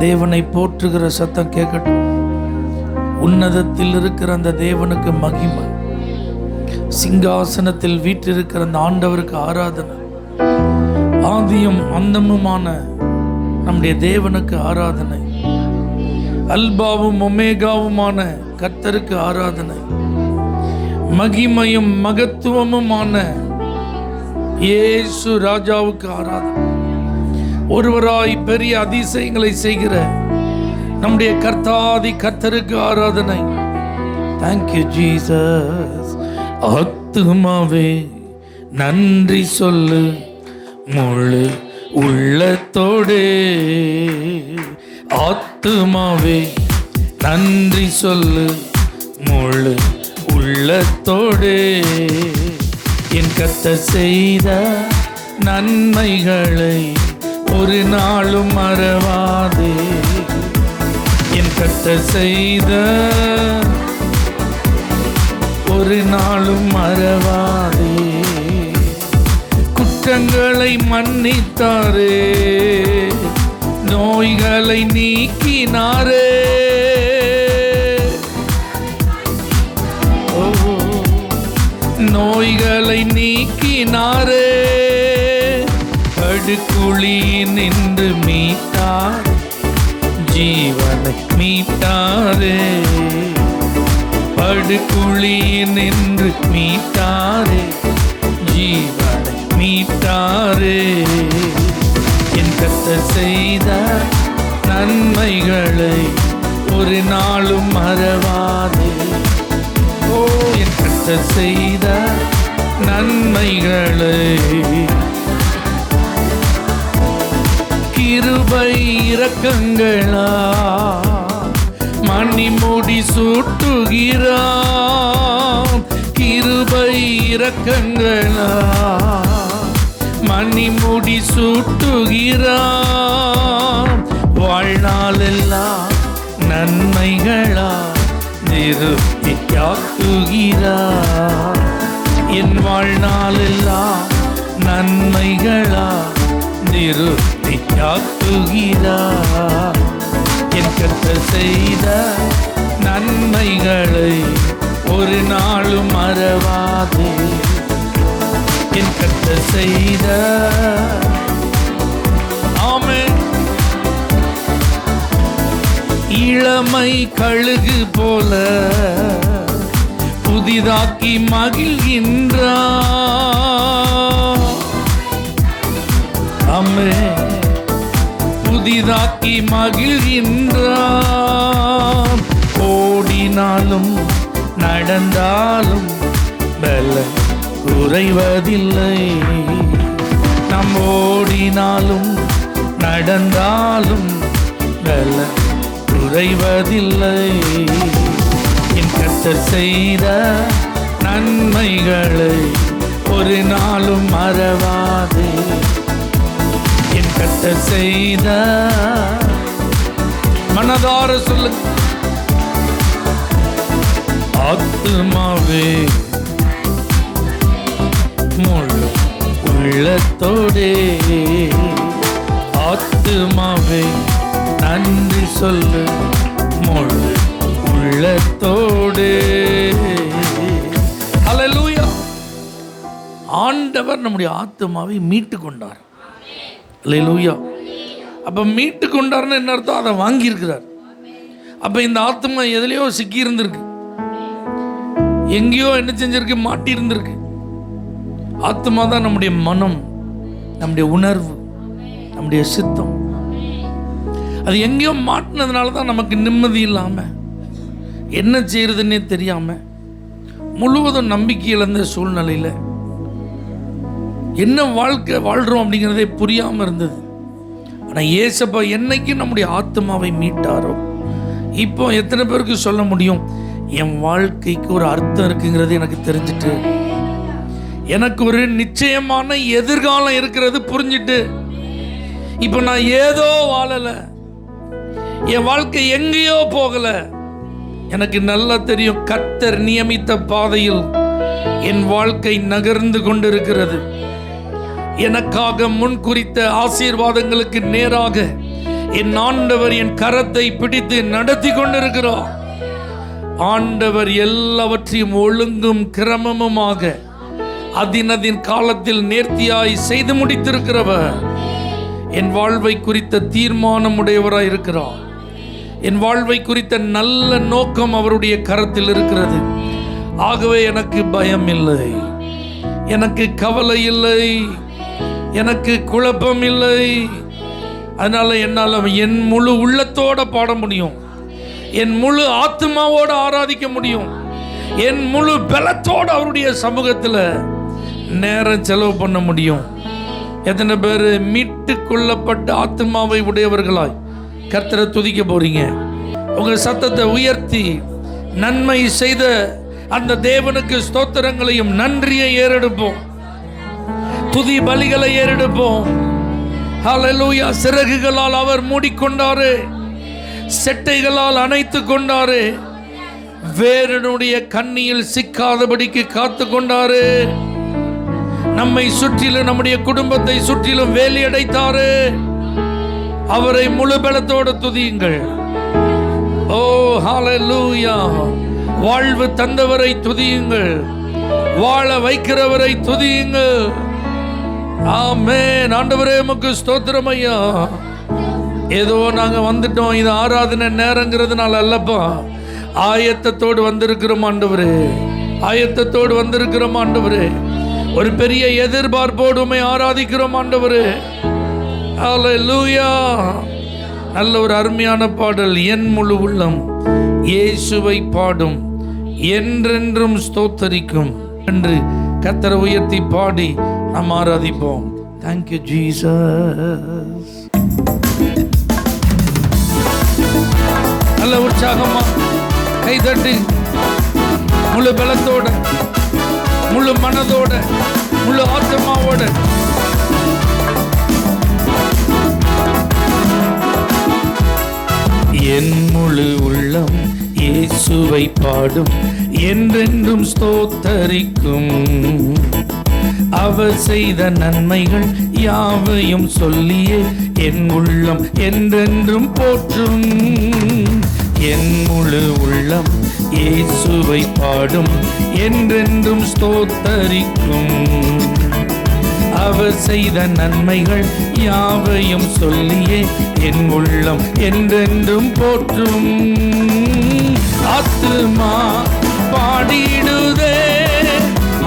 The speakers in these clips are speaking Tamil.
தேவனை போற்றுகிற சத்தம் கேட்கட்டும். உன்னதத்தில் இருக்கிற அந்த தேவனுக்கு மகிமை, சிங்காசனத்தில் வீற்றிருக்கிற அந்த ஆண்டவருக்கு ஆராதனை, ஆதியும் அந்தமுமான நம்முடைய தேவனுக்கு ஆராதனை, அல்பாவும் ஒமேகாவுமான கர்த்தருக்கு ஆராதனை, மகிமையும் மகத்துவமுமான இயேசு ராஜாவுக்கு ஆராதனை. ஒருவராய் பெரிய அதிசயங்களை செய்கிற நம்முடைய கர்த்தாதி கர்த்தருக்கு ஆராதனை. Thank you Jesus. ஆத்துமாவே நன்றி சொல்லு முழு உள்ளத்தோடே, ஆத்துமாவே நன்றி சொல்லு முழு உள்ளத்தோடே, என் கர்த்தர் செய்த நன்மைகளை ஒரு நாளும் மறவாதே, என் கர்த்தர் செய்த ஒரு நாளும் மறவாதே. குற்றங்களை மன்னித்தாரே, நோய்களை நீக்கினாரே, நோய்களை நீக்கினாரே, படுகுழியில் நின்று மீட்டார், ஜீவனை மீட்டாரே, படுகுழியில் நின்று மீட்டாரே, ஜீவனை மீட்டாரே, என் கர்த்தர் செய்த நன்மைகளை ஒரு நாளும் மறவாதே. ஓ, என் கர்த்தர் செய்த நன்மைகளை, கிருபை இரக்கங்களா மணிமுடி சூட்டுகிறான், கிருபை இரக்கங்களா மணிமுடி சூட்டுகிறான், வாழ்நாளெல்லாம் நன்மைகளா திருப்தியாக்குகிறார், என் வாழ்நாளெல்லாம் நன்மைகளா திருப்தியாக்குகிறார், என் கர்த்தர் செய்த நன்மைகளை ஒரு நாளும் மறவாதே, என் கர்த்தர் செய்த. ஆமென். இளமை கழுகு போல புதிதாக்கி மகிழ்கின்றார், ஆமென், புதிதாக்கி மகிழ்கின்றார், ஓடினாலும் நடந்தாலும் பலன் குறைவதில்லை, நாம் ஓடினாலும் நடந்தாலும் பலன் குறைவதில்லை, என் கர்த்தர் செய்த நன்மைகளை ஒரு நாளும் மறவாதே, என் கர்த்தர் செய்த. மனதார சொல்லு. ஆத்துமாவே முழு உள்ளத்தோடே, ஆத்துமாவே நன்றி சொல்லு முழு உள்ளத்தோடே. ஹல்லேலூயா. ஆண்டவர் நம்முடைய ஆத்துமாவை மீட்டு கொண்டார். ஹல்லேலூயா. அப்ப மீட்டு கொண்டார்னு என்ன அர்த்தம்? அதை வாங்கியிருக்கிறார். அப்ப இந்த ஆத்துமா எதுலையோ சிக்கி இருந்திருக்கு, எங்கேயோ என்ன செஞ்சிருக்கு, மாட்டி இருந்திருக்கு. ஆத்துமா தான் நம்முடைய மனம், நம்முடைய உணர்வு, நம்முடைய சித்தம். அது எங்கேயோ மாட்டினதுனால தான் நமக்கு நிம்மதி இல்லாமல், என்ன செய்யறதுன்னே தெரியாம, முழுவதும் நம்பிக்கை இழந்த சூழ்நிலையில் என்ன வாழ்க்கை வாழ்கிறோம் அப்படிங்கிறதே புரியாமல் இருந்தது. ஆனால் ஏசப்பா என்னைக்கு நம்முடைய ஆத்மாவை மீட்டாரோ, இப்போ எத்தனை பேருக்கு சொல்ல முடியும், என் வாழ்க்கைக்கு ஒரு அர்த்தம் இருக்குங்கிறது எனக்கு தெரிஞ்சுட்டு, எனக்கு ஒரு நிச்சயமான எதிர்காலம் இருக்கிறது புரிஞ்சுட்டு, இப்போ நான் ஏதோ வாழலை, என் வாழ்க்கை எங்கேயோ போகல, எனக்கு நல்லா தெரியும் கர்த்தர் நியமித்த பாதையில் என் வாழ்க்கை நகர்ந்து கொண்டிருக்கிறது. எனக்காக முன் குறித்த ஆசீர்வாதங்களுக்கு நேராக என் ஆண்டவர் என் கரத்தை பிடித்து நடத்தி கொண்டிருக்கிறார். ஆண்டவர் எல்லாவற்றையும் ஒழுங்கும் கிரமமுமாக அதின் காலத்தில் நேர்த்தியாய் செய்து முடித்திருக்கிறவர். என் வாழ்வை குறித்த தீர்மானம் உடையவராய் இருக்கிறார். என் வாழ்வை குறித்த நல்ல நோக்கம் அவருடைய கரத்தில் இருக்கிறது. ஆகவே எனக்கு பயம் இல்லை, எனக்கு கவலை இல்லை, எனக்கு குழப்பம் இல்லை. அதனால என்னால் என் முழு உள்ளத்தோட பாட முடியும், என் முழு ஆத்மாவோட ஆராதிக்க முடியும், என் முழு பலத்தோடு அவருடைய சமூகத்தில் நேரம் செலவு பண்ண முடியும். எத்தனை பேர் மீட்டு கொள்ளப்பட்ட ஆத்மாவை உடையவர்களாய் கர்த்தரை துதிக்க போறீங்க? உங்க சத்தத்தை உயர்த்தி நன்மை செய்த அந்த தேவனுக்கு ஸ்தோத்திரங்களையும் நன்றியை ஏறெடுப்போம், துதி பலிகளை ஏறெடுப்போம். ஹல்லேலூயா. சிறகுகளால் அவர் மூடிக்கொண்டாரு, செட்டைகளால் அணைத்து கொண்டாரு, வேறனுடைய கண்ணியில் சிக்காதபடிக்கு காத்து கொண்டாரு. நம்மை சுற்றிலும் நம்முடைய குடும்பத்தை சுற்றிலும் வேலி அடைத்தாரு. அவரை முழு பலத்தோடு துதியுங்கள். ஓ ஹல்லேலூயா. வாழ்வு தந்தவரை துதியுங்கள், வாழ வைக்கிறவரை துதியுங்கள். ஆமென். ஆண்டவரே உமக்கு ஸ்தோத்திரம் ஐயா. ஏதோ நாங்க வந்துட்டோம், இது ஆராதனை நேரங்கிறதுனால அல்லப்பா, ஆயத்தத்தோடு வந்திருக்கிறோம் ஆண்டவரே, ஆயத்தத்தோடு வந்திருக்கிறோம் ஆண்டவரே. ஒரு பெரிய எதிர்பார்ப்போடு உம்மை ஆராதிக்கிறோம் ஆண்டவரே. ஹல்லேலூயா. நல்ல ஒரு அருமையான பாடல். என் முழு உள்ளம் இயேசுவை பாடும், என்றென்றும் ஸ்தோத்தரிக்கும் என்று கர்த்தரை உயர்த்தி பாடி நாம் ஆராதிப்போம். Thank you Jesus. நல்ல உற்சாகமா கைதட்டி முழு பலத்தோட, முழு மனதோட, முழு ஆத்மாவோட என் முழு உள்ளம் இயேசுவை பாடும், என்றென்றும் ஸ்தோத்தரிக்கும். அவர் செய்த நன்மைகள் யாவையும் சொல்லியே என் உள்ளம் என்றென்றும் போற்றும். என் முழு உள்ளம் இயேசுவை பாடும், என்றென்றும் ஸ்தோத்தரிக்கும். அவர் செய்த நன்மைகள் யாவையும் சொல்லியே என் உள்ளம் என்றென்றும் போற்றும். ஆத்துமா பாடிடுதே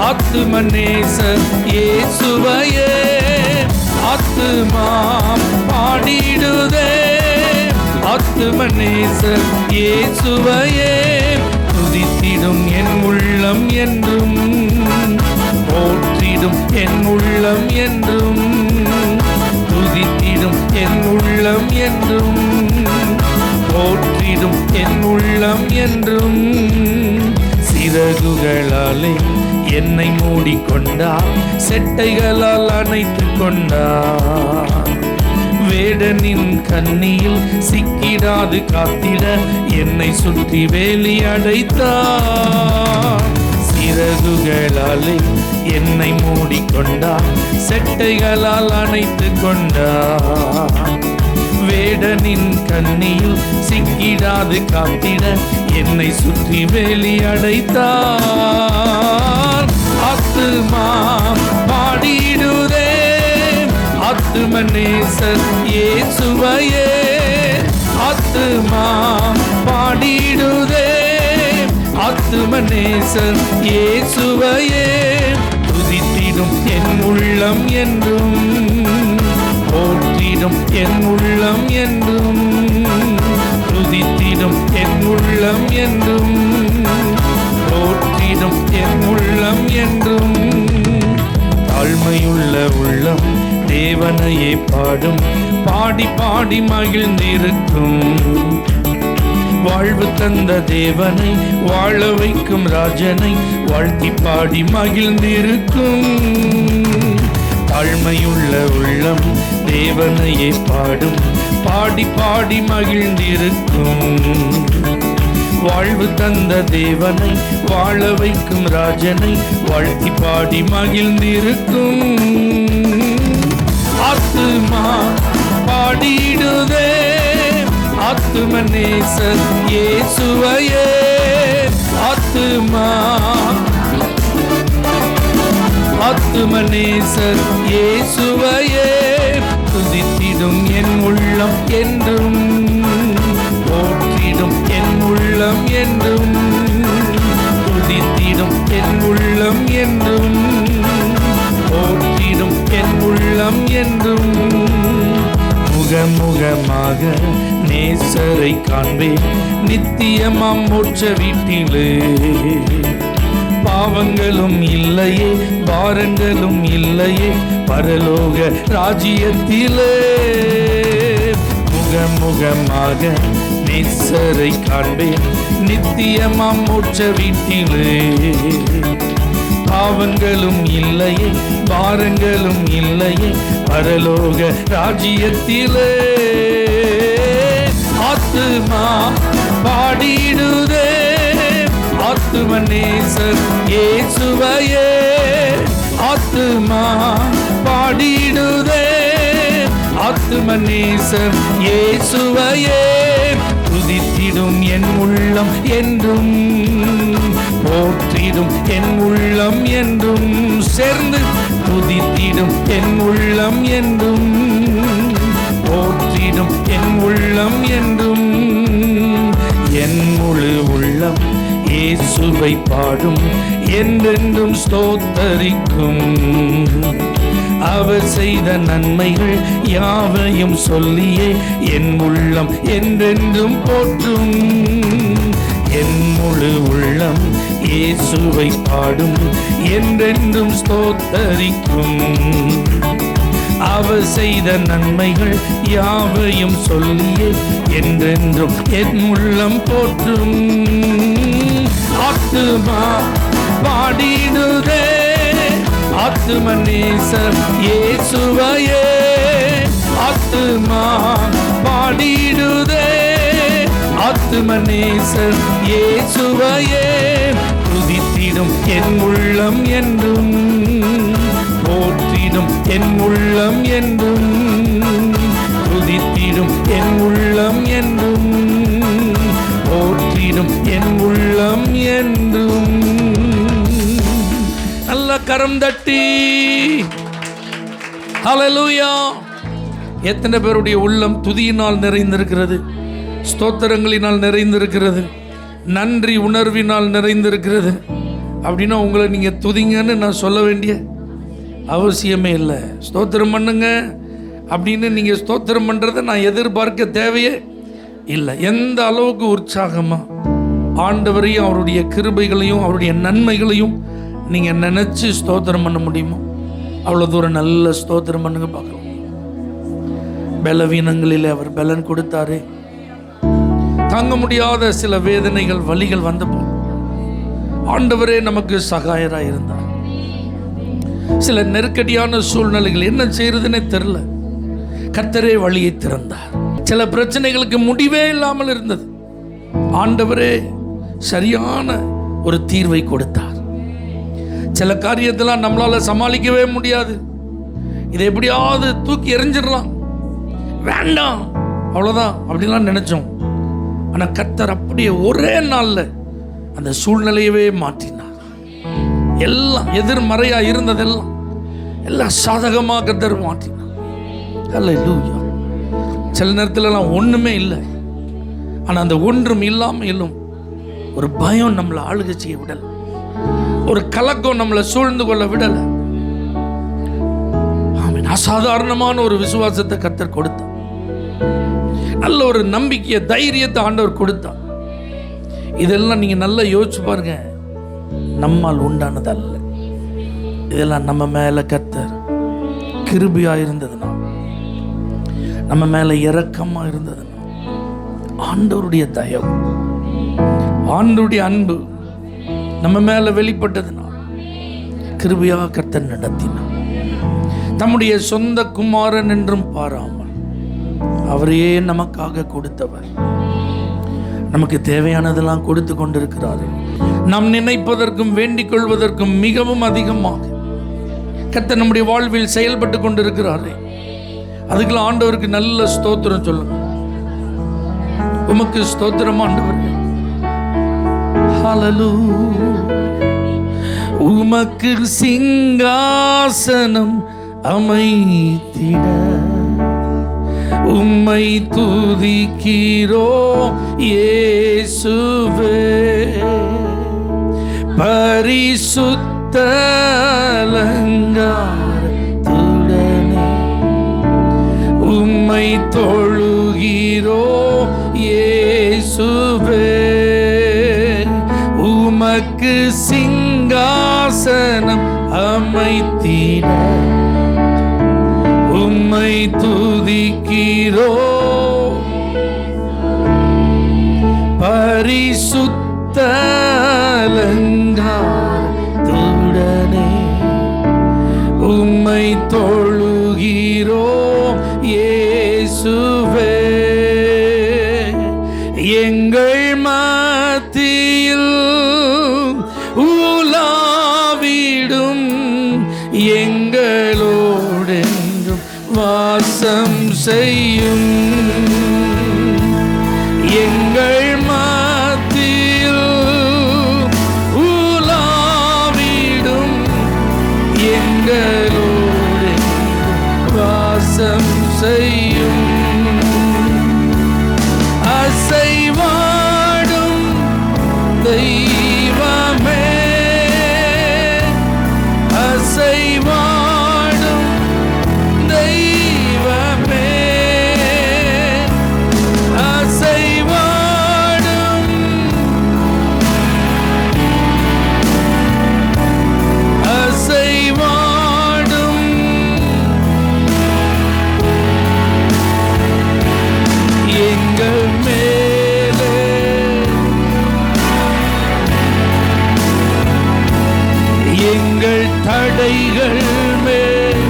ஆத்தும நேசர் இயேசுவையே. ஆத்துமா பாடிடுதே ஆத்தும நேசர் இயேசுவையே. துதித்திடும் என் உள்ளம் என்றும், போற்றிடும் என் உள்ளம் என்றும், துதித்திடும் என் உள்ளம் என்றும், போற்றிடும் என் உள்ளம் என்றும். சிறகுகளாலே என்னை மூடிக்கொண்டார், செட்டைகளால் அணைத்து கொண்டார். வேடனின் கண்ணியில் சிக்கிடாது காத்திட என்னை சுற்றி வேலி அடைத்தார். சிறகுகளாலே என்னை மூடிக்கொண்டார், செட்டைகளால் அணைத்து கொண்டார். வேடனின் கண்ணியில் சிக்கிடாது காத்திட என்னை சுற்றி வேலி அடைத்தார். ஆத்துமா பாடிடுதே ஆத்தும நேசர் இயேசுவையே. ஆத்துமா பாடிடுதே ஆத்தும நேசர் இயேசுவையே. துதித்திடும் என் உள்ளம் என்றும், போற்றிடும் என் உள்ளம் என்றும், துதித்திடும் என் உள்ளம் என்றும், போற்றிடும் என் உள்ளம் என்றும். தாழ்மையுள்ள உள்ளம் தேவனையே பாடும், பாடி பாடி மகிழ்ந்திருக்கும். வாழ்வு தந்த தேவனை, வாழ வைக்கும் ராஜனை வாழ்த்தி பாடி மகிழ்ந்திருக்கும். தாழ்மையுள்ள உள்ளம் தேவனையே பாடும், பாடி பாடி மகிழ்ந்திருக்கும். வாழ்வு தந்த தேவனை, வாழ வைக்கும் ராஜனை வாழ்த்தி பாடி மகிழ்ந்திருக்கும். ஆத்துமா பாடிடுதே ஆத்தும நேசர் இயேசுவையே ஆத்தும நேசர் இயேசுவையே துதித்திடும் என் உள்ளம் என்றும் போற்றிடும் என் உள்ளம் என்றும் துதித்திடும் என் உள்ளம் என்றும் போற்றிடும் என் உள்ளம் என்றும் முகமுகமாக நேசரை காண்பேன் நித்தியமாம் மோட்ச வீட்டிலே பாவங்களும் இல்லையே பாரங்களும் இல்லையே பரலோக ராஜ்யத்திலே முகமுகமாக நேசரை காண்பேன் நித்தியமாம் மோட்ச வீட்டிலே பாவங்களும் இல்லையே பாரங்களும் இல்லையே பரலோக ராஜ்யத்திலே ஆத்துமா பாடிடுதே ஆத்தும நேசர் இயேசுவையே ஆத்துமா பாடிடுதே ஆத்தும நேசர் இயேசுவையே துதித்திடும் என் உள்ளம் என்றும் போற்றிடும் என் உள்ளம் என்றும் சேர்ந்து துதித்திடும் என் உள்ளம் என்றும் போற்றிடும் என் உள்ளம் என்றும் என் முழு உள்ளம் இயேசுவை பாடும் என்றென்றும் ஸ்தோத்தரிக்கும் அவர் செய்த நன்மைகள் யாவையும் சொல்லியே என் உள்ளம் என்றென்றும் போற்றும் என் முழு உள்ளம் இயேசுவை பாடும் என்றென்றும் ஸ்தோத்தரிக்கும் அவர் செய்த நன்மைகள் யாவையும் சொல்லியே என்றென்றும் என் உள்ளம் போற்றும் ஆத்துமா பாடிடுதே ஆத்தும நேசர் இயேசுவையே ஆத்துமா பாடிடுதே ஆத்தும நேசர் இயேசுவையே துதித்திடும் என் உள்ளம் என்றும் போற்றிடும் என் உள்ளம் என்றும் துதித்திடும் என் உள்ளம் என்றும் போற்றிடும் என் உள்ளம் என்றும். நல்ல கரம் தட்டி ஹல்லேலூயா. எத்தனை பேருடைய உள்ளம் துதியினால் நிறைந்திருக்கிறது, ஸ்தோத்திரங்களினால் நிறைந்திருக்கிறது, நன்றி உணர்வினால் நிறைந்திருக்கிறது? அப்படின்னா உங்களை நீங்கள் துதிங்கன்னு நான் சொல்ல வேண்டிய அவசியமே இல்லை. ஸ்தோத்திரம் பண்ணுங்க அப்படின்னு நீங்கள் ஸ்தோத்திரம் பண்ணுறதை நான் எதிர்பார்க்க தேவையே இல்லை. எந்த அளவுக்கு உற்சாகமாக ஆண்டவரையும் அவருடைய கிருபைகளையும் அவருடைய நன்மைகளையும் நீங்கள் நினச்சி ஸ்தோத்திரம் பண்ண முடியுமோ அவ்வளோ தூரம் நல்ல ஸ்தோத்திரம் பண்ணுங்க பார்க்கலாம். பலவீனங்களில் அவர் பலன் கொடுத்தாரே, தாங்க முடியாத சில வேதனைகள் வலிகள் வந்தபோது ஆண்டவரே நமக்கு சகாயராக இருந்தார். சில நெருக்கடியான சூழ்நிலைகள் என்ன செய்யறதுன்னே தெரியல, கர்த்தரே வழியை திறந்தார். சில பிரச்சனைகளுக்கு முடிவே இல்லாமல் இருந்தது, ஆண்டவரே சரியான ஒரு தீர்வை கொடுத்தார். சில காரியத்தெல்லாம் நம்மளால சமாளிக்கவே முடியாது, இதை எப்படியாவது தூக்கி எறிஞ்சிடலாம், வேண்டாம் அவ்வளோதான் அப்படிலாம் நினைச்சோம். ஆனால் கர்த்தர் அப்படியே ஒரே நாளில் அந்த சூழ்நிலையவே மாற்றினார். எல்லாம் எதிர்மறையா இருந்ததெல்லாம் எல்லாம் சாதகமாக கர்த்தர் மாற்றினார். ஹல்லேலூயா. சில நேரத்துலலாம் ஒன்றுமே இல்லை, ஆனால் அந்த ஒன்றும் இல்லாமல் இல்லும் ஒரு பயம் நம்மளை ஆளுகை செய்ய விடலை, ஒரு கலக்கம் நம்மளை சூழ்ந்து கொள்ள விடலை. ஆமென். அசாதாரணமான ஒரு விசுவாசத்தை கர்த்தர் கொடுத்தார். நல்ல ஒரு நம்பிக்கையை தைரியத்தை ஆண்டவர் கொடுத்தார். இதெல்லாம் நீங்க நல்லா யோசிச்சு பாருங்க, நம்மால் உண்டானது அல்ல. இதெல்லாம் நம்ம மேல கர்த்தர் கிருபையா இருந்ததுனா, நம்ம மேல இரக்கமா இருந்ததுனா, ஆண்டவருடைய தயவு ஆண்டவருடைய அன்பு நம்ம மேல வெளிப்பட்டதுனா, கிருபையா கர்த்தர் நடத்தினார். தம்முடைய சொந்த குமாரன் என்றும் பாராமல் அவரையே நமக்காக கொடுத்தவர் நமக்கு தேவையானதெல்லாம் கொடுத்து கொண்டிருக்கிறார். நாம் நினைப்பதற்கும் வேண்டிக் கொள்வதற்கும் மிகவும் அதிகமாக கர்த்தர் நம்முடைய வாழ்வில் செயல்பட்டு கொண்டிருக்கிறாரே, அதுக்கெல்லாம் ஆண்டவருக்கு நல்ல ஸ்தோத்திரம் சொல்லுங்க. உமக்கு ஸ்தோத்திரம் ஆண்டவரே. ஹல்லேலூயா. உமக்கு சிங்காசனம் அமைத்திட உம்மை துதிக்கிறோம் இயேசுவே. பரிசுத்த அலங்காரத்துடனே உம்மை தொழுகிறோம் இயேசுவே. உமக்கு சிங்காசனம் அமைத்திட உம்மை துதிக்கிறோம். பரிசுத்த அலங்காரத்துடனே உம்மை தொழுகிறோம் இயேசுவே. எங்கள் மத்தியில் உலாவிடும் எங்களோடென்றும் வாசம் செய்யும். எங்கள் மத்தியில் உலாவிடும் எங்களோடென்றும் வாசம் செய்யும். அசைவாடும் தெய்வமே, அசைவாடும் தெய்வமே, அசைவாடும் அசைவாடும் எங்கள் மேலே எங்கள் தடைகள் மேல்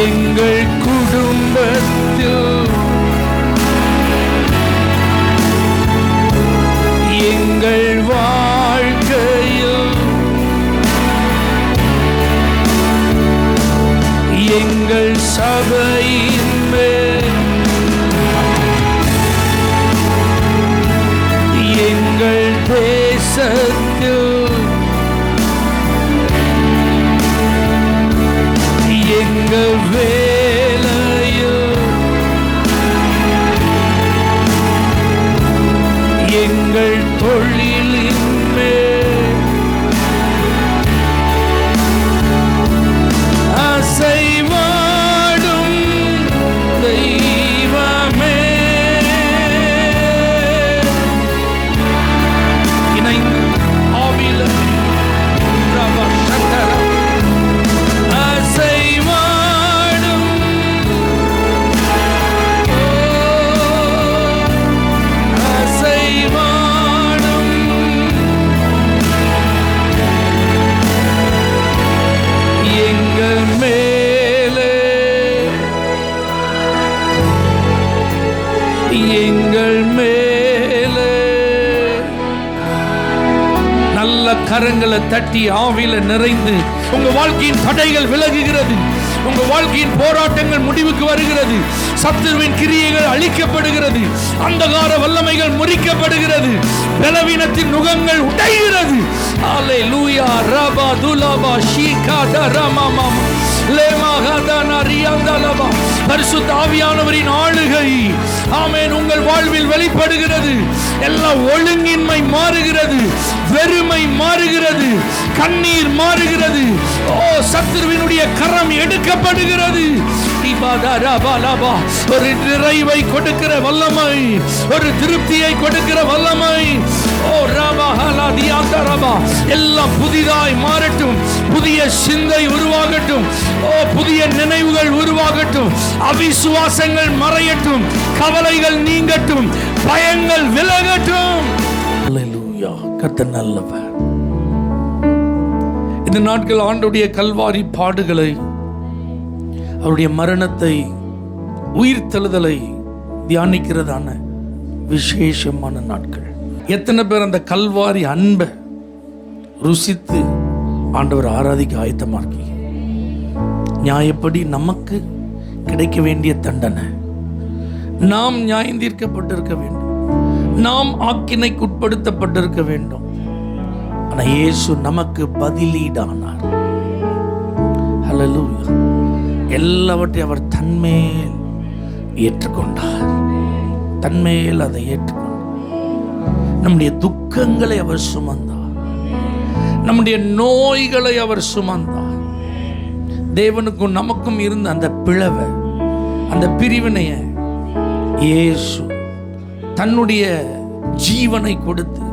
எங்கள் குடும்பத்தில் எங்கள் வாழ்க்கையில் எங்கள் சபையின் மேல் எங்கள் தேசத்தில் எங்கள் வேலையில் எங்கள் தொழிலின் மேல் அசைவாடும் தெய்வமே. இணைந்து ஆவில அசைவாடும் அசைவாடும் எங்கள் மேலே எங்கள் மேலே. நல்ல கரங்களை தட்டி ஆவில நிறைந்து உங்க வாழ்க்கையின் தடைகள் விலகுகிறது. உங்க வாழ்க்கையின் போராட்டங்கள் முடிவுக்கு வருகிறது. சத்துருவின் கிரியைகள் அழிக்கப்படுகிறது. அந்தகார வல்லமைகள் முறிக்கப்படுகிறது. பலவீனத்தின் நுகங்கள் உடைகிறது. அல்லேலூயா. ரபா துலபா ஷீகாத ரமமா லேமாகதனா ரியாந்தலபா. பரிசுத்த ஆவியானவரின் ஆளுகை ஆமென் உங்கள் வாழ்வில் வெளிப்படுகிறது. எல்லாம் ஒழுங்கின்மை மாறுகிறது, வெறுமை மாறுகிறது, கண்ணீர் மாறுகிறது. ஓ, சத்துருவினுடைய கரம் எடுக்கப்படுகிறது. ஒரு நிறைவை கொடுக்கிற வல்லமை, ஒரு திருப்தியை கொடுக்கிற வல்லமை. ஓ ரபா ஹலா தியாந்தா ரபா. எல்லாம் புதிதாய் மாறட்டும். புதிய சிந்தை உருவாகட்டும். ஓ, புதிய நினைவுகள் உருவாகட்டும். அவிசுவாசங்கள் மறையட்டும். கவலைகள் நீங்கட்டும். பயங்கள் விலகட்டும். அல்லேலூயா. கர்த்தர் நல்லவர். இந்த நாட்கள் ஆண்டவருடைய கல்வாரி பாடுகளை, அவருடைய மரணத்தை, உயிர்த்தெழுதலை தியானிக்கிறதான விசேஷமான நாட்கள். எத்தனை பேர் அந்த கல்வாரி அன்பை ருசித்து ஆண்டவர் ஆராதிக்க ஆயத்தமா இருக்கீங்க? நியாயப்படி நமக்கு கிடைக்க வேண்டிய தண்டனை, நாம் நியாயந்தீர்க்கப்பட்டிருக்க வேண்டும், நாம் ஆக்கினைக்குட்படுத்தப்பட்டிருக்க வேண்டும். ஆனால் இயேசு நமக்கு பதிலீடானார். ஹல்லேலூயா. எல்லாவற்றையும் அவர் தன்மேல் ஏற்றுக்கொண்டார். தன்மேல் அதை ஏற்றுக்கொண்டார். நம்முடைய துக்கங்களை அவர் சுமந்தார், நம்முடைய நோய்களை அவர் சுமந்தார். தேவனுக்கும் நமக்கும் இருந்த அந்த பிளவை, அந்த பிரிவினைய இயேசு தன்னுடைய ஜீவனை கொடுத்து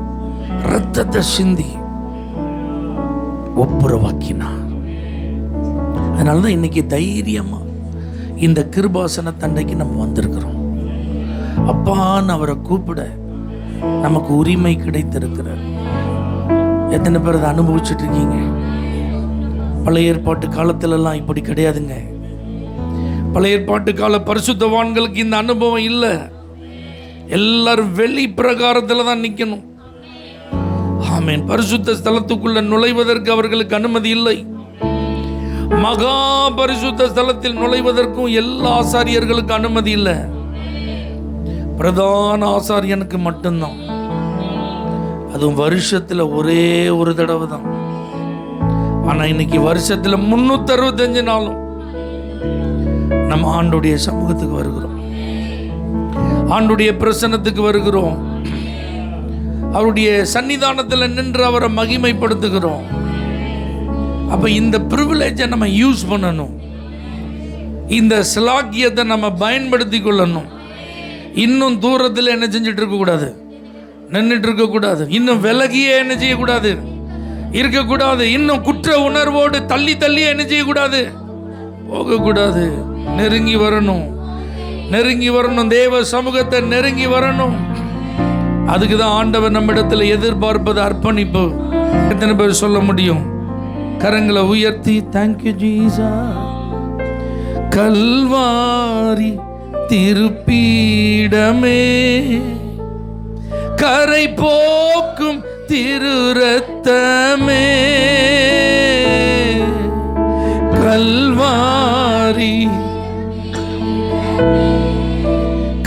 இரத்தத்தை சிந்தி ஒப்புரவாக்கினார். அதனாலதான் இன்னைக்கு தைரியமா இந்த கிருபாசன தண்டைக்கு நம்ம வந்திருக்கிறோம். அப்பான்னு அவரை கூப்பிட நமக்கு உரிமை கிடைத்திருக்கிறார். எத்தனை பேர் அதை அனுபவிச்சுட்டு இருக்கீங்க? பழைய ஏற்பாட்டு காலத்திலெல்லாம் இப்படி கிடையாதுங்க. பழைய ஏற்பாட்டு கால பரிசுத்தவான்களுக்கு இந்த அனுபவம் இல்லை. எல்லாரும் வெளி பிரகாரத்தில் தான் நிற்கணும். ஆமென். பரிசுத்த ஸ்தலத்துக்குள்ள நுழைவதற்கு அவர்களுக்கு அனுமதி இல்லை. மகா பரிசுத்த ஸ்தலத்தில் நுழைவதற்கும் எல்லா ஆசாரியர்களுக்கு அனுமதி இல்லை. பிரதான ஆசாரியனுக்கு மட்டும்தான். அதுவும் வருஷத்துல ஒரே ஒரு தடவை தான். ஆனா இன்னைக்கு வருஷத்துல 365 நாளும் நம்ம ஆண்டுடைய சமூகத்துக்கு வருகிறோம், ஆண்டுடைய பிரசன்னத்துக்கு வருகிறோம், அவருடைய சன்னிதானத்தில் நின்று அவரை மகிமைப்படுத்துகிறோம். அப்ப இந்த பிரிவிலேஜை நம்ம யூஸ் பண்ணணும், இந்த சிலாக்கியத்தை நம்ம பயன்படுத்தி கொள்ளணும். இன்னும் தூரத்தில் என்ன செஞ்சுட்டு இருக்கக்கூடாது, நின்றுட்டு இருக்கக்கூடாது. இன்னும் விலகியே என்ன செய்யக்கூடாது, இருக்கக்கூடாது. இன்னும் குற்ற உணர்வோடு தள்ளி தள்ளி என்ன செய்யக்கூடாது, போகக்கூடாது. நெருங்கி வரணும், நெருங்கி வரணும். தேவ சமூகத்தை நெருங்கி வரணும். அதுக்கு தான் ஆண்டவர் நம்மிடத்தில் எதிர்பார்ப்பது அர்ப்பணிப்பு. எத்தனை பேர் சொல்ல முடியும்? கரங்களை உயர்த்தி தேங்க்யூ ஜீசஸ். கல்வாரி திருப்பீடமே, கரை போக்கும் திரு ரத்தமே, கல்வாரி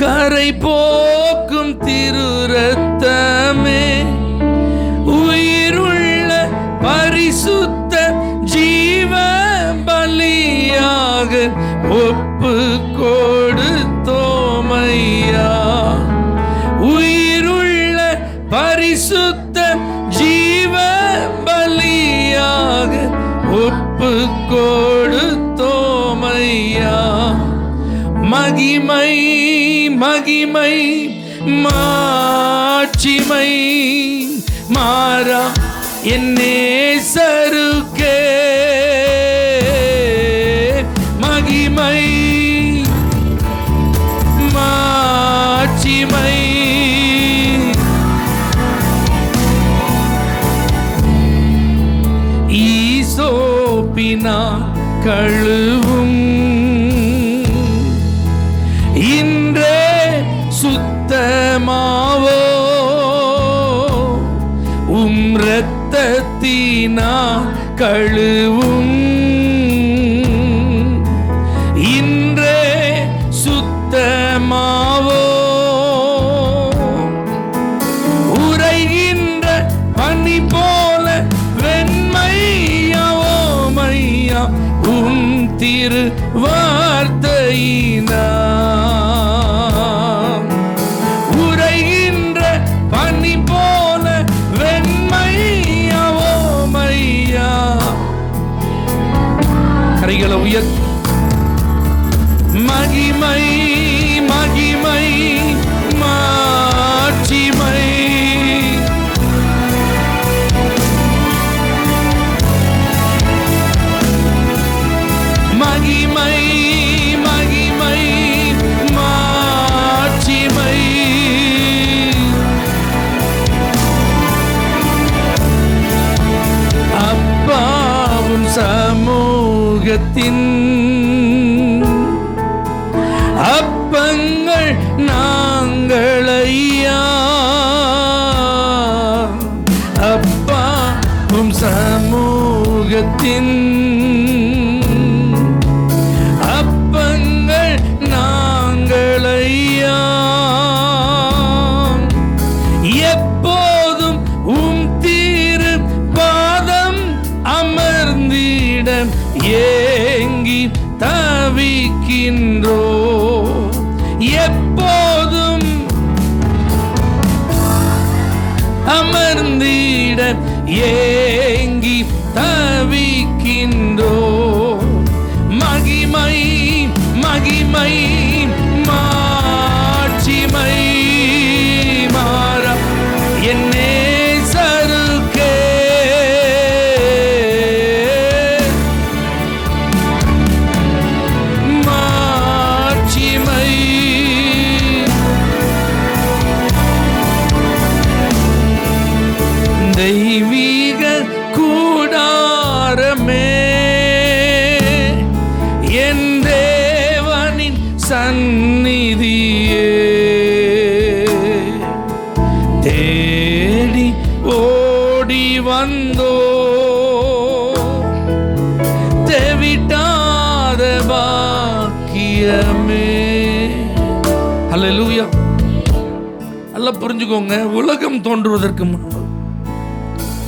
கரை போக்கும் திரு ரத்தமே, உயிருள்ள பரிசுத்த ஜீவ பலியாக ஒப்பு கொடுத்தோமையா. உயிருள்ள பரிசுத்த ஜீவ பலியாக ஒப்பு கொடுத்தோமையா. மகிமை மகிமை மாட்சிமை மாறா என் நேசருக்கே. மகிமை மாட்சிமை ஈசோப்பினா கழுவும் இன்றே சுத்தமாவோ, இரத்தத்தினா கழுவும் இன்றே சுத்தமாவோ. உரைகின்ற பனி போல வெண்மையாவோ மையா உன் திரு வார்த்தையினா. உரைகின்ற பனி போல வெண்மையாவோ மையா. கரைகளை உயர். மகிமை மகிமை மாட்சிமை மகிமை மகிமை மாட்சிமை. அப்பாவும் சமூகத்தின் அப்பங்கள் நாங்களையா. அப்பாவும் சமூகத்தின் அப்பங்கள் ஏங்கி தவிக்கின்றோ, எப்போதும் அமர்ந்திட ஏங்கி தவிக்கின்றோ. மகிமை மகிமை மாட்சிமை மாற என்னே சருக்கே, மாட்சிமை தெய்வீக கூடாரமே, என் தேவனின் சந்நிதியே, தேடி ஓடி வந்தோ தெவிட்டாத பாக்கியமே. அல்லேலூயா. நல்லா புரிஞ்சுக்கோங்க, உலகம் தோன்றுவதற்கு முன்பு,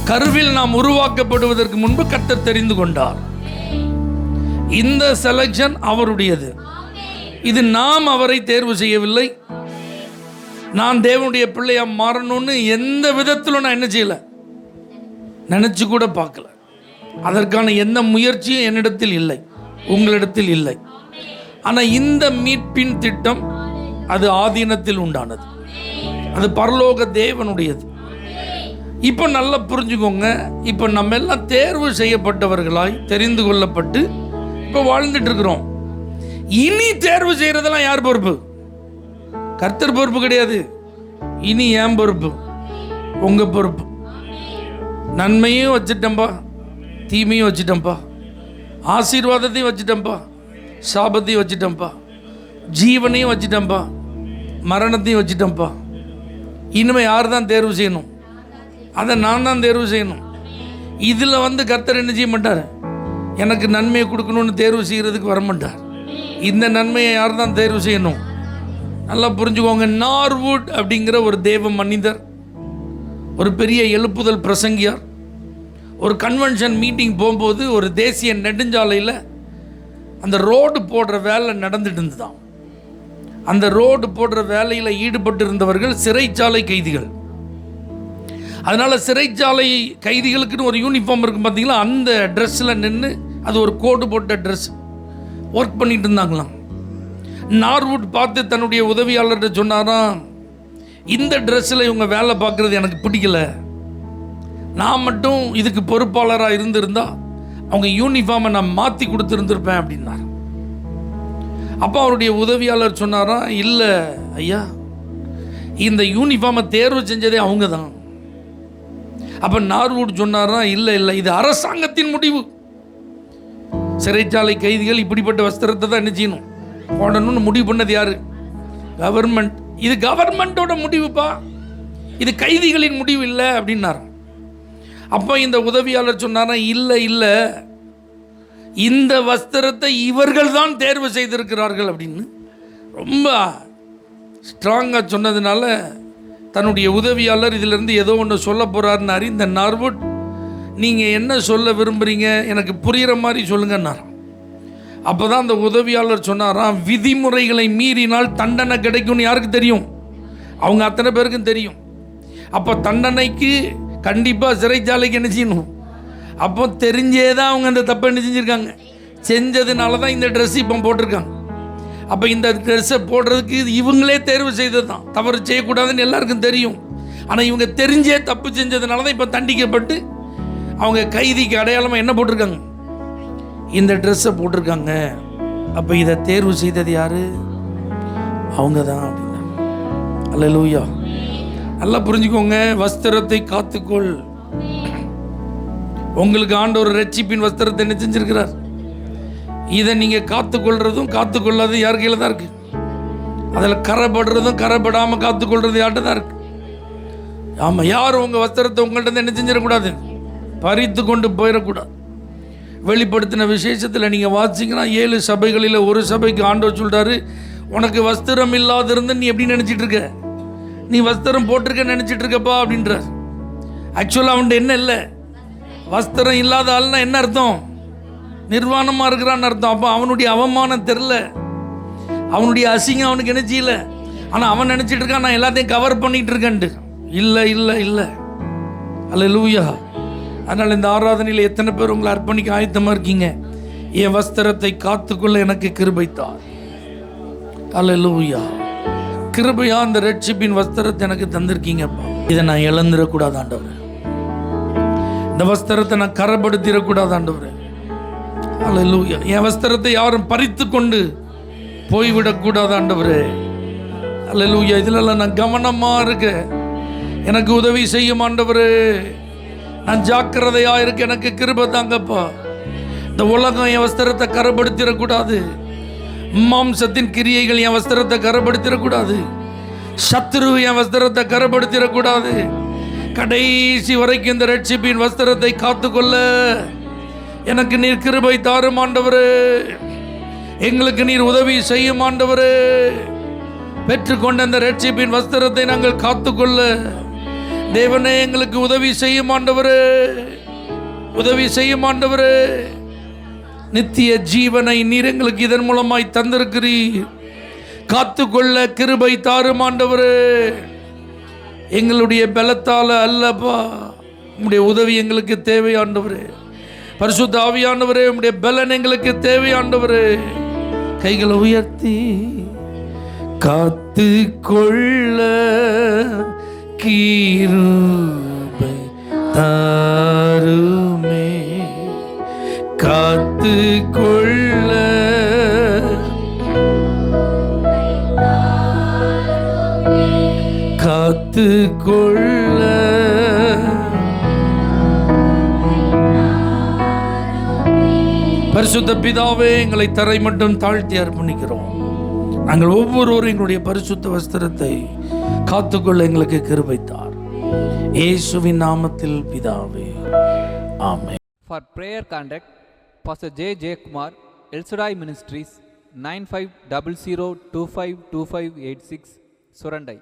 கருவில் நாம் உருவாக்கப்படுவதற்கு முன்பு கர்த்தர் தெரிந்து கொண்டார். இந்த செலக்ஷன் அவருடையது. இது நாம் அவரை தேர்வு செய்யவில்லை. நான் தேவனுடைய பிள்ளையா மாறணும்னு எந்த விதத்திலும் நான் என்ன செய்யல, நினைச்சு கூட பார்க்கல. அதற்கான எந்த முயற்சியும் என்னிடத்தில் இல்லை, உங்களிடத்தில் இல்லை. ஆனால் இந்த மீட்பின் திட்டம் அது ஆதீனத்தில் உண்டானது, அது பரலோக தேவனுடையது. இப்போ நல்லா புரிஞ்சுக்கோங்க, இப்போ நம்ம எல்லாம் தேர்வு செய்யப்பட்டவர்களாய் தெரிந்து கொள்ளப்பட்டு இப்போ வாழ்ந்துட்டு இருக்கிறோம். இனி தேர்வு செய்யறதெல்லாம் யார் பொறுப்பு? கர்த்தர் பொறுப்பு கிடையாது. இனி ஏன் பொறுப்பு, உங்க பொறுப்பு. நன்மையும் வச்சுட்டேன்பா, தீமையும் வச்சுட்டேன்பா, ஆசீர்வாதத்தையும் வச்சுட்டேன்பா, சாபத்தையும் வச்சுட்டேன்பா, ஜீவனையும் வச்சுட்டேன்பா, மரணத்தையும் வச்சுட்டேன்பா. இனிமேல் யார் தான் தேர்வு செய்யணும்? அதை நான் தான் தேர்வு செய்யணும். இதில் கர்த்தர் என்ன செய்ய மாட்டார், எனக்கு நன்மையை கொடுக்கணும்னு தேர்வு செய்கிறதுக்கு வரமாட்டார். இந்த நன்மையை யார் தான் தேர்வு செய்யணும்? நல்லா புரிஞ்சுக்கோங்க. நார்வுட் அப்படிங்கிற ஒரு தேவ மனிதர், ஒரு பெரிய எழுப்புதல் பிரசங்கியார், ஒரு கன்வென்ஷன் மீட்டிங் போகும்போது ஒரு தேசிய நெடுஞ்சாலையில் அந்த ரோடு போடுற வேலை நடந்துட்டு இருந்துதான். அந்த ரோடு போடுற வேலையில் ஈடுபட்டு இருந்தவர்கள் சிறைச்சாலை கைதிகள். அதனால் சிறைச்சாலை கைதிகளுக்குன்னு ஒரு யூனிஃபார்ம் இருக்கும் பார்த்தீங்களா, அந்த ட்ரெஸ்ஸில் நின்று, அது ஒரு கோடு போட்ட ட்ரெஸ், ஒர்க் பண்ணிட்டு இருந்தாங்களாம். நார்வுட் பார்த்து தன்னுடைய உதவியாளர்கிட்ட சொன்னாராம், இந்த ட்ரெஸ்ஸில் இவங்க வேலை பார்க்குறது எனக்கு பிடிக்கல, நான் மட்டும் இதுக்கு பொறுப்பாளராக இருந்திருந்தா அவங்க யூனிஃபார்மை நான் மாற்றி கொடுத்துருந்துருப்பேன் அப்படின்னார். அப்போ அவருடைய உதவியாளர் சொன்னாராம், இல்லை ஐயா, இந்த யூனிஃபார்மை தேர்வு செஞ்சதே அவங்க தான். அப்போ நார்வுட் சொன்னாராம், இல்லை இல்லை, இது அரசாங்கத்தின் முடிவு. சிறைச்சாலை கைதிகள் இப்படிப்பட்ட வஸ்திரத்தை தான் என்ன செய்யணும், போடணும்னு முடிவு பண்ணது யாரு? கவர்மெண்ட். இது கவர்மெண்டோட முடிவுப்பா, இது கைதிகளின் முடிவு இல்லை அப்படின்னார். அப்போ இந்த உதவியாளர் சொன்னாராம், இல்லை இல்லை, இந்த வஸ்திரத்தை இவர்கள் தான் தேர்வு செய்திருக்கிறார்கள் அப்படின்னு ரொம்ப ஸ்ட்ராங்காக சொன்னதுனால தன்னுடைய உதவியாளர் இதிலிருந்து ஏதோ ஒன்று சொல்ல போகிறாருன்னு அறிந்த நார்வுட், நீங்கள் என்ன சொல்ல விரும்புகிறீங்க, எனக்கு புரிகிற மாதிரி சொல்லுங்கன்னார். அப்போ தான் அந்த உதவியாளர் சொன்னாராம், விதிமுறைகளை மீறினால் தண்டனை கிடைக்கும்னு யாருக்கு தெரியும்? அவங்க அத்தனை பேருக்கும் தெரியும். அப்போ தண்டனைக்கு கண்டிப்பாக சிறைச்சாலைக்கு என்ன செய்யணும்? அப்போ தெரிஞ்சே தான் அவங்க அந்த தப்பை என்ன செஞ்சுருக்காங்க, செஞ்சதுனால தான் இந்த ட்ரெஸ் இப்போ போட்டிருக்காங்க. அப்போ இந்த ட்ரெஸ்ஸை போடுறதுக்கு இவங்களே தேர்வு செய்தது தான், தவறு செய்யக்கூடாதுன்னு எல்லாருக்கும் தெரியும். ஆனால் இவங்க தெரிஞ்சே தப்பு செஞ்சதுனால தான் இப்போ தண்டிக்கப்பட்டு அவங்க கைதிக்கு அடையாளமாக என்ன போட்டிருக்காங்க, இந்த ட்ரெஸ்ஸை போட்டிருக்காங்க. அப்போ இதை தேர்வு செய்தது யாரு? அவங்க தான் அப்படின்னா. அல்லேலூயா. நல்லா புரிஞ்சுக்கோங்க, வஸ்திரத்தை காத்துக்கொள். உங்களுக்கு ஆண்டவர் ரட்சிப்பின் வஸ்திரத்தை என்ன செஞ்சிருக்கிறார்? இதை நீங்கள் காத்துக்கொள்றதும் காத்துக்கொள்ளாதது யார் கையில் தான் இருக்கு. அதில் கரைப்படுறதும் கரைப்படாமல் காத்துக்கொள்றது யார்கிட்ட தான் இருக்கு. ஆமாம், யாரும் உங்கள் வஸ்திரத்தை உங்கள்கிட்ட என்ன செஞ்சிடக்கூடாது, பறித்து கொண்டு போயிடக்கூடாது. வெளிப்படுத்தின விசேஷத்தில் நீங்கள் வாசிங்கன்னா 7 சபைகளில் ஒரு சபைக்கு ஆண்டவர் சொல்கிறாரு, உனக்கு வஸ்திரம் இல்லாதிருந்து நீ எப்படி நினச்சிட்டு இருக்க, நீ வஸ்திரம் போட்டிருக்க நினச்சிட்டு இருக்கப்பா அப்படின்றார். ஆக்சுவலாக அவன்கிட்ட என்ன இல்லை, வஸ்திரம் இல்லாத ஆள்னா என்ன அர்த்தம்? நிர்வாணமாக இருக்கிறான்னு அர்த்தம். அப்போ அவனுடைய அவமானம் தெரில, அவனுடைய அசிங்கம் அவனுக்கு என்ன செய்யல. ஆனால் அவன் நினச்சிட்டு இருக்கான் நான் எல்லாத்தையும் கவர் பண்ணிகிட்டு இருக்கேன்ட்டு. இல்லை இல்லை இல்லை, அல்லேலூயா. அதனால் இந்த ஆராதனையில் எத்தனை பேர் உங்களை அர்ப்பணிக்க ஆயத்தமாக இருக்கீங்க? என் வஸ்திரத்தை காத்துக்கொள்ள எனக்கு கிருபைத்தார். அல்லேலூயா. கிருபையா அந்த ரட்சிப்பின் வஸ்திரத்தை எனக்கு தந்திருக்கீங்கப்பா. இதை நான் இழந்துடக்கூடாது ஆண்டவரே. இந்த வஸ்திரத்தை நான் கரப்படுத்திடக்கூடாது ஆண்டவரே. அல்லேலூயா. என் வஸ்திரத்தை யாரும் பறித்து கொண்டு போய்விடக்கூடாது ஆண்டவரே. அல்லேலூயா. இதிலெல்லாம் நான் கவனமாக இருக்க எனக்கு உதவி செய்யும் ஆண்டவரே. நான் ஜாக்கிரதையா இருக்க எனக்கு கிருபை தாங்கப்பா. இந்த உலகம் என் வஸ்திரத்தை கரப்படுத்திடக்கூடாது. மாம்சத்தின் கிரியைகள் என் வஸ்திரத்தை கரப்படுத்திடக்கூடாது. சத்துரு என் வஸ்திரத்தை கரப்படுத்திடக்கூடாது. கடைசி வரைக்கும் இந்த ரட்சிப்பின் வஸ்திரத்தை காத்துக்கொள்ள எனக்கு நீர் கிருபை தாரும் ஆண்டவரே. எங்களுக்கு நீர் உதவி செய்யும் ஆண்டவரே. பெற்றுக்கொண்ட அந்த ரட்சிப்பின் வஸ்திரத்தை நாங்கள் காத்துக்கொள்ள தேவனே எங்களுக்கு உதவி செய்யும் ஆண்டவரே. உதவி செய்யும் ஆண்டவரே. நித்திய ஜீவனை நீர் எங்களுக்கு இதன் மூலமாய் தந்திருக்கிறீர். காத்துக்கொள்ள கிருபை தாரும் ஆண்டவரே. எங்களுடைய பலத்தால அல்லப்பா, உம்முடைய உதவி எங்களுக்கு தேவை ஆண்டவரே. பரிசுத்த ஆவியானவரே, உம்முடைய பலன் எங்களுக்கு தேவை ஆண்டவரே. கைகளை உயர்த்தி காத்துக்கொள்ள கிருபை தாருமே. காத்துக்கொள்ள காத்துக்கொள்ள பரிசுத்த பிதாவே, எங்களை தரை மட்டும் தாழ்த்தி அர்ப்பணிக்கிறோம். நாங்கள் ஒவ்வொருவரும் எங்களுடைய பரிசுத்த வஸ்திரத்தை காத்துக்கொள்ள எங்களுக்கு கிருபைத்தார். இயேசுவின் நாமத்தில் பிதாவே, ஆமென். For prayer contact, Pastor J. J. Kumar, El Shaddai Ministries, 9500252586, Surandai.